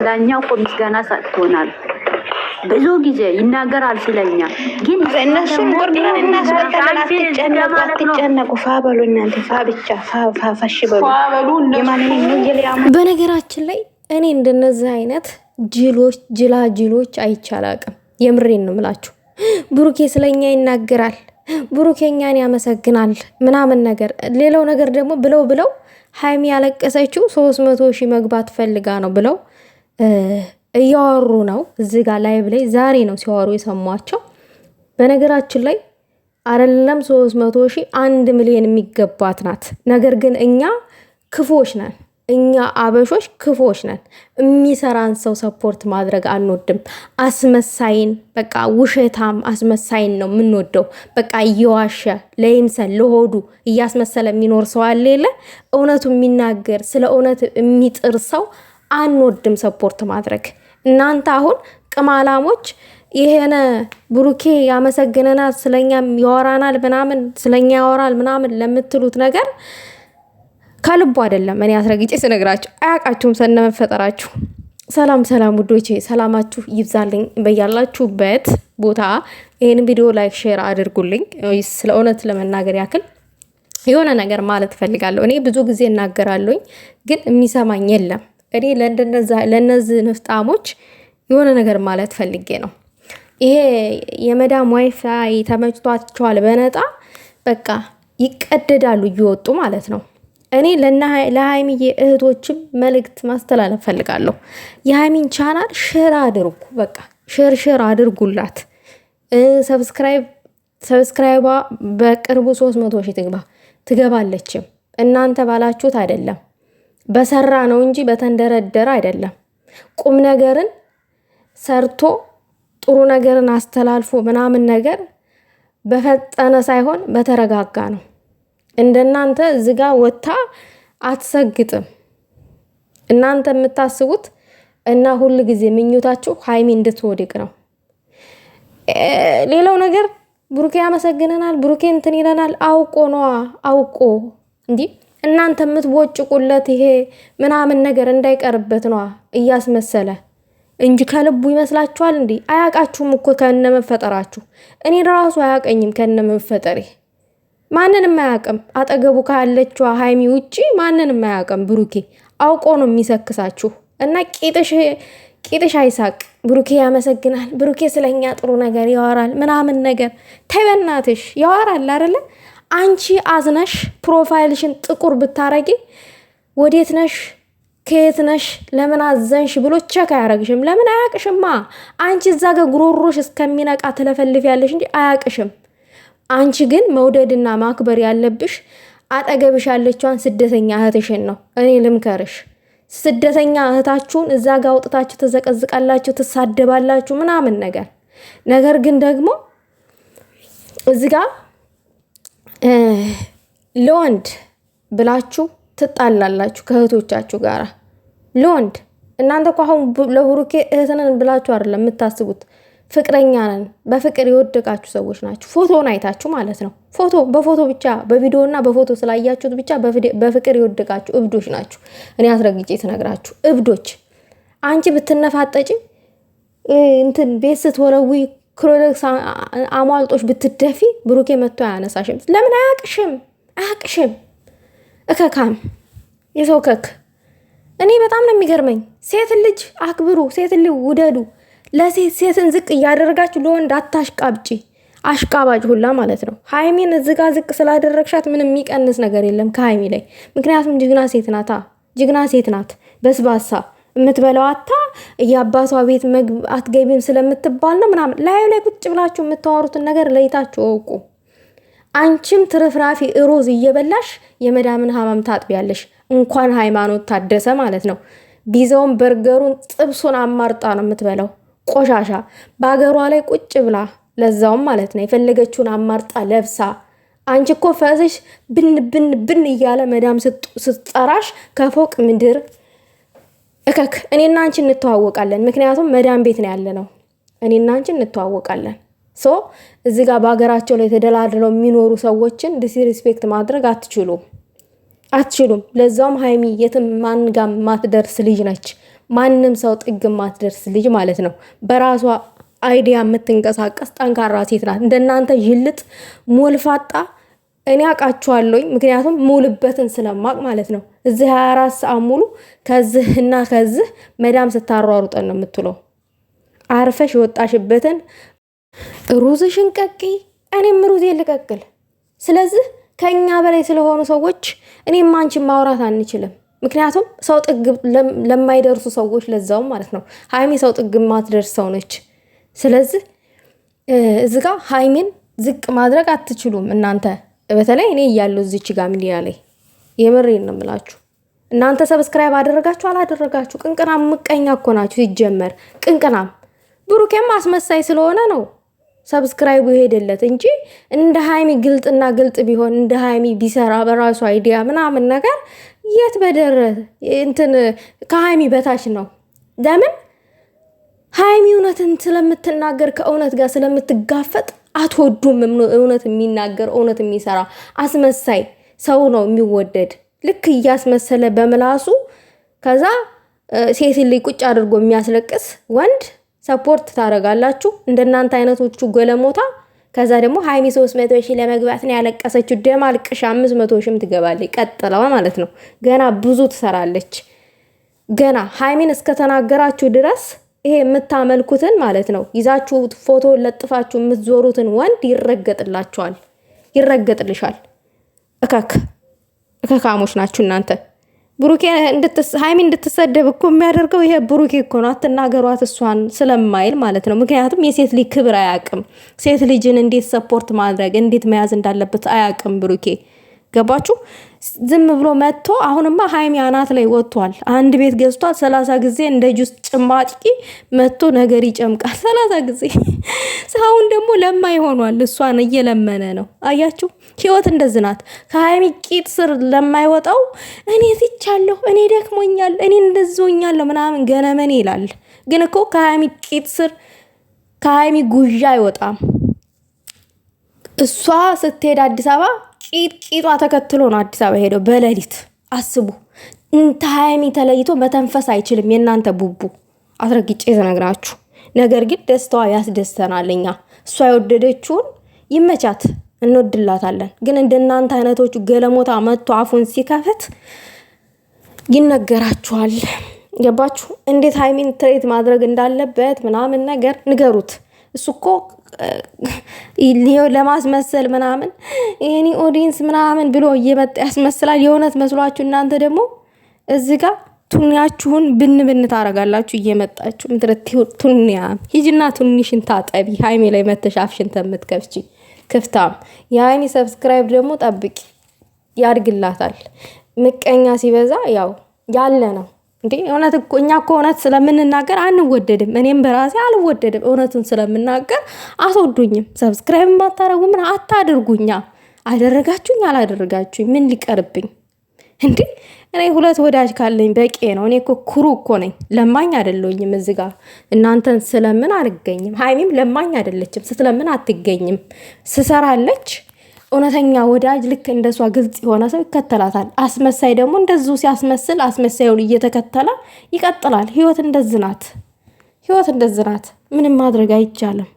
ላኛው እኮ ምስጋና ሰጥቶናል። ብዙ ጊዜ ይናገራል ስለኛ። ግን እነሱን ወርደን እናስወጣለን። አትጨነቁ። ፋበሉ እናንተ ፋብቻ ፋፋሽ በሉ። በነገራችን ላይ እኔ እንደነዚህ አይነት ጅላጅሎች አይቻላቅም። የምሬን ነው ምላችሁ። ብሩኬ ስለኛ ይናገራል፣ ብሩኬኛን ያመሰግናል ምናምን ነገር። ሌላው ነገር ደግሞ ብለው ሃይሚ ያለቀሰችው 300,000 መግባት ፈልጋ ነው ብለው እያወሩ ነው። እዚህ ጋር ላይቭ ላይ ዛሬ ነው ሲያወሩ የሰሟቸው። በነገራችን ላይ አይደለም 300,000 1 ሚሊዮን የሚገባት ናት። ነገር ግን እኛ ክፎች ነን። እኛ አበሾች ክፎች ነን። የሚሰራን ሰው ሰፖርት ማድረግ አንወድም። አስመሳይን በቃ ውሸታም አስመሳይን ነው የምንወደው። በቃ እየዋሸ ለይምሰል ለሆዱ እያስመሰለ የሚኖር ሰው አለ የለ። እውነቱ የሚናገር ስለ እውነት የሚጥር ሰው አንወድም ሰፖርት ማድረግ። እናንተ አሁን ቅማላሞች ይሄነ ብሩኬ ያመሰግነናል ስለኛም ያወራናል ምናምን ስለኛ ያወራል ምናምን ለምትሉት ነገር ከልቡ አይደለም። እኔ አስረግጬ ስነግራችሁ አያቃችሁም ሰነመፈጠራችሁ። ሰላም ውዶቼ፣ ሰላማችሁ ይብዛልኝ በያላችሁበት ቦታ። ይሄን ቪዲዮ ላይክ ሼር አድርጉልኝ። ስለ እውነት ለመናገር ያክል የሆነ ነገር ማለት ፈልጋለሁ። እኔ ብዙ ጊዜ እናገራለሁኝ ግን የሚሰማኝ የለም። እኔ ለነዚህ ንፍጣሞች የሆነ ነገር ማለት ፈልጌ ነው። ይሄ የመዳም ዋይፋይ ተመችቷቸዋል በነጣ በቃ ይቀደዳሉ እየወጡ ማለት ነው። እኔ ለሃይሚዬ እህቶችም መልእክት ማስተላለፍ ፈልጋለሁ። የሃይሚን ቻናል ሼር አድርጉ፣ በቃ ሼር አድርጉላት። ሰብስክራይባ በቅርቡ 300,000 ትገባለችም። እናንተ ባላችሁት አይደለም በሰራ ነው እንጂ በተንደረደረ አይደለም። ቁም ነገርን ሰርቶ ጥሩ ነገርን አስተላልፎ ምናምን ነገር በፈጠነ ሳይሆን በተረጋጋ ነው። እንደናንተ ዝጋ ወታ አትሰግጥም። እናንተ የምታስቡት እና ሁሉ ጊዜ ምኞታችሁ ሃይሚ እንድትወድቅ ነው። ሌላው ነገር ብሩኬ ያመሰግነናል፣ ብሩኬ እንትን ይለናል። አውቆ እንዲህ እናንተ የምትቦጭቁለት ይሄ ምናምን ነገር እንዳይቀርበት ነው እያስመሰለ እንጂ ከልቡ ይመስላችኋል እንዴ? አያቃችሁም እኮ ከነመፈጠራችሁ። እኔ ራሱ አያቀኝም ከነመፈጠሬ። ማንንም አያቅም። አጠገቡ ካለችው ሃይሚ ውጪ ማንንም አያቅም። ብሩኬ አውቆ ነው የሚሰክሳችሁ እና ቂጥሽ አይሳቅ። ብሩኬ ያመሰግናል፣ ብሩኬ ስለኛ ጥሩ ነገር ያወራል ምናምን ነገር። ተይ በእናትሽ ያወራል አይደለ? አንቺ አዝነሽ ፕሮፋይልሽን ጥቁር ብታረጊ ወዴት ነሽ ከየት ነሽ ለምን አዘንሽ ብሎ ቸክ አያረግሽም። ለምን አያቅሽማ። አንቺ እዛ ጋር ጉሮሮሽ እስከሚነቃ ትለፈልፊያለሽ እንጂ አያቅሽም። አንቺ ግን መውደድና ማክበር ያለብሽ አጠገብሽ ያለችዋን ስደተኛ እህትሽን ነው። እኔ ልምከርሽ፣ ስደተኛ እህታችሁን እዛ ጋር አውጥታችሁ ተዘቀዝቃላችሁ፣ ትሳደባላችሁ ምናምን ነገር ግን ደግሞ እዚህ ጋር ለወንድ ብላችሁ ትጣላላችሁ ከእህቶቻችሁ ጋር። ለወንድ እናንተ እኮ አሁን ለብሩኬ እህትነን ብላችሁ አይደለም የምታስቡት። ፍቅረኛ ነን በፍቅር የወደቃችሁ ሰዎች ናችሁ። ፎቶውን አይታችሁ ማለት ነው። በፎቶ ብቻ በቪዲዮና በፎቶ ስላያችሁት ብቻ በፍቅር የወደቃችሁ እብዶች ናችሁ። እኔ አስረግጬ ትነግራችሁ እብዶች። አንቺ ብትነፋጠጪ እንትን ቤት ስትወለዊ ክሮሌክስ አሟልጦች ብትደፊ ብሩኬ መጥቶ አያነሳሽም። ለምን አያቅሽም። እከካም የሰው ከክ። እኔ በጣም ነው የሚገርመኝ። ሴት ልጅ አክብሩ፣ ሴት ልጅ ውደዱ። ሴትን ዝቅ እያደረጋችሁ ለወንድ አታሽቃብጪ። አሽቃባጭ ሁላ ማለት ነው። ሃይሚን እዝጋ ዝቅ ስላደረግሻት ምንም የሚቀንስ ነገር የለም ከሃይሚ ላይ። ምክንያቱም ጅግና ሴት ናት። በስባሳ የምትበላው አታ እያባቷ ቤት አትገቢም ስለምትባል ነው ምናምን። ላይ ቁጭ ብላችሁ የምታወሩትን ነገር ለይታችሁ እወቁ። አንቺም ትርፍራፊ ሮዝ እየበላሽ የመዳምን ሀማም ታጥቢያለሽ። እንኳን ሃይማኖት ታደሰ ማለት ነው ቢዛውን በርገሩን ጥብሱን አማርጣ ነው የምትበላው። ቆሻሻ በአገሯ ላይ ቁጭ ብላ ለዛውም ማለት ነው የፈለገችውን አማርጣ ለብሳ። አንቺ እኮ ፈስሽ ብን እያለ መዳም ስትጠራሽ ከፎቅ ምድር እከክ። እኔና አንቺ እንተዋወቃለን፣ ምክንያቱም መዳም ቤት ነው ያለነው። እኔና አንቺ እንተዋወቃለን። እዚህ ጋር በሀገራቸው ላይ ተደላድለው የሚኖሩ ሰዎችን ዲስሪስፔክት ማድረግ አትችሉም። ለዛውም ሃይሚ የትም ማን ጋር ማትደርስ ልጅ ነች። ማንም ሰው ጥግ ማትደርስ ልጅ ማለት ነው። በራሷ አይዲያ የምትንቀሳቀስ ጠንካራ ሴት ናት። እንደናንተ ይልጥ ሞልፋጣ እኔ አውቃችኋለሁኝ። ምክንያቱም ሙሉበትን ስለማቅ ማለት ነው። እዚህ 24 ሰዓት ሙሉ ከዚህና ከዚህ መዳም ስታሯሩጠን ነው የምትለው። አርፈሽ የወጣሽበትን ሩዝሽን ቀቂ፣ እኔም ሩዝ ልቀቅል። ስለዚህ ከኛ በላይ ስለሆኑ ሰዎች እኔም አንቺን ማውራት አንችልም። ምክንያቱም ሰው ጥግ ለማይደርሱ ሰዎች ለዛው ማለት ነው። ሀይሚ ሰው ጥግ ማትደርስ ሰው ነች። ስለዚህ እዚህ ጋር ሀይሚን ዝቅ ማድረግ አትችሉም እናንተ። በተለይ እኔ እያለሁ እዚች ጋር ሚዲያ ላይ የምሬን ነው የምላችሁ። እናንተ ሰብስክራይብ አደረጋችሁ አላደረጋችሁ ቅንቅናም ምቀኛ እኮ ናችሁ። ሲጀመር ቅንቅናም ብሩኬም አስመሳይ ስለሆነ ነው ሰብስክራይቡ ይሄደለት እንጂ እንደ ሀይሚ ግልጥና ግልጥ ቢሆን እንደ ሀይሚ ቢሰራ በራሱ አይዲያ ምናምን ነገር የት በደረ እንትን ከሀይሚ በታች ነው። ለምን ሀይሚ እውነትን ስለምትናገር ከእውነት ጋር ስለምትጋፈጥ አትወዱም። እውነት የሚናገር እውነት የሚሰራ አስመሳይ ሰው ነው የሚወደድ። ልክ እያስመሰለ በምላሱ ከዛ ሴት ልጅ ቁጭ አድርጎ የሚያስለቅስ ወንድ ሰፖርት ታደርጋላችሁ እንደናንተ አይነቶቹ ገለሞታ። ከዛ ደግሞ ሀይሚ 300 ሺህ ለመግባት ነው ያለቀሰችው። ደም አልቅሽ 500 ሺህም ትገባለች ቀጥለዋ ማለት ነው። ገና ብዙ ትሰራለች። ገና ሀይሚን እስከተናገራችሁ ድረስ ይሄ የምታመልኩትን ማለት ነው ይዛችሁ ፎቶ ለጥፋችሁ የምትዞሩትን ወንድ ይረገጥላችኋል፣ ይረገጥልሻል። እከካሞች ናችሁ እናንተ። ብሩኬ ሀይሚ እንድትሰደብ እኮ የሚያደርገው ይሄ ብሩኬ እኮ ነው። አትናገሯት እሷን ስለማይል ማለት ነው። ምክንያቱም የሴት ልጅ ክብር አያውቅም። ሴት ልጅን እንዴት ሰፖርት ማድረግ እንዴት መያዝ እንዳለበት አያውቅም ብሩኬ። ገባችሁ? ዝም ብሎ መጥቶ አሁንማ ሀይሚ አናት ላይ ወጥቷል። አንድ ቤት ገዝቷል 30 ጊዜ እንደ ጁስ ጭማቂ መጥቶ ነገር ይጨምቃል 30 ጊዜ። አሁን ደግሞ ለማይ ሆኗል። እሷን እየለመነ ነው። አያችሁ? ህይወት እንደዚህ ናት። ከሀይሚ ቂጥ ስር ለማይወጣው እኔ ትቻለሁ፣ እኔ ደክሞኛል፣ እኔ እንደዞኛለሁ ምናምን ገነመኔ ይላል። ግን እኮ ከሀይሚ ቂጥ ስር ከሀይሚ ጉዣ አይወጣም። እሷ ስትሄድ አዲስ አበባ ቂጧ ተከትሎ ነው አዲስ አበባ ሄደው በሌሊት። አስቡ። እንተ ሀይሚ ተለይቶ መተንፈስ አይችልም የእናንተ ቡቡ። አስረግጬ ተነግራችሁ። ነገር ግን ደስታዋ ያስደስተናል። እኛ እሷ የወደደችውን ይመቻት እንወድላታለን። ግን እንደናንተ አይነቶቹ ገለሞታ መጥቶ አፉን ሲከፍት ይነገራችኋል። ገባችሁ? እንዴት ሀይሚን ትሬት ማድረግ እንዳለበት ምናምን ነገር ንገሩት። እሱ እኮ ለማስመሰል ምናምን የኔ ኦዲየንስ ምናምን ብሎ እየመጣ ያስመስላል። የእውነት መስሏችሁ እናንተ ደግሞ እዚህ ጋር ቱኒያችሁን ብን ታረጋላችሁ እየመጣችሁ ቱኒያ። ሂጅና ቱኒሽን ታጠቢ። ሀይሜ ላይ መተሻፍሽን ተምትከፍቺ ክፍታም። የሀይሚ ሰብስክራይብ ደግሞ ጠብቂ፣ ያድግላታል። ምቀኛ ሲበዛ ያው ያለ ነው እንዴ። እውነት እኮ እኛ እኮ እውነት ስለምንናገር አንወደድም። እኔም በራሴ አልወደድም። እውነቱን ስለምናገር አስወዱኝም። ሰብስክራይብ ማታረጉ ምን አታድርጉኛ። አደረጋችሁኝ አላደረጋችሁኝ ምን ሊቀርብኝ እንዴ? እኔ 2 ወዳጅ ካለኝ በቂ ነው። እኔ እኮ ኩሩ እኮ ነኝ። ለማኝ አይደለሁኝም። እዚህ ጋር እናንተን ስለምን አልገኝም። ሀይሚም ለማኝ አይደለችም። ስትለምን አትገኝም። ስሰራለች። እውነተኛ ወዳጅ ልክ እንደሷ ግልጽ የሆነ ሰው ይከተላታል። አስመሳይ ደግሞ እንደዚሁ ሲያስመስል አስመሳዩን እየተከተለ ይቀጥላል። ህይወት እንደዚህ ናት። ህይወት እንደዚህ ናት። ምንም ማድረግ አይቻልም።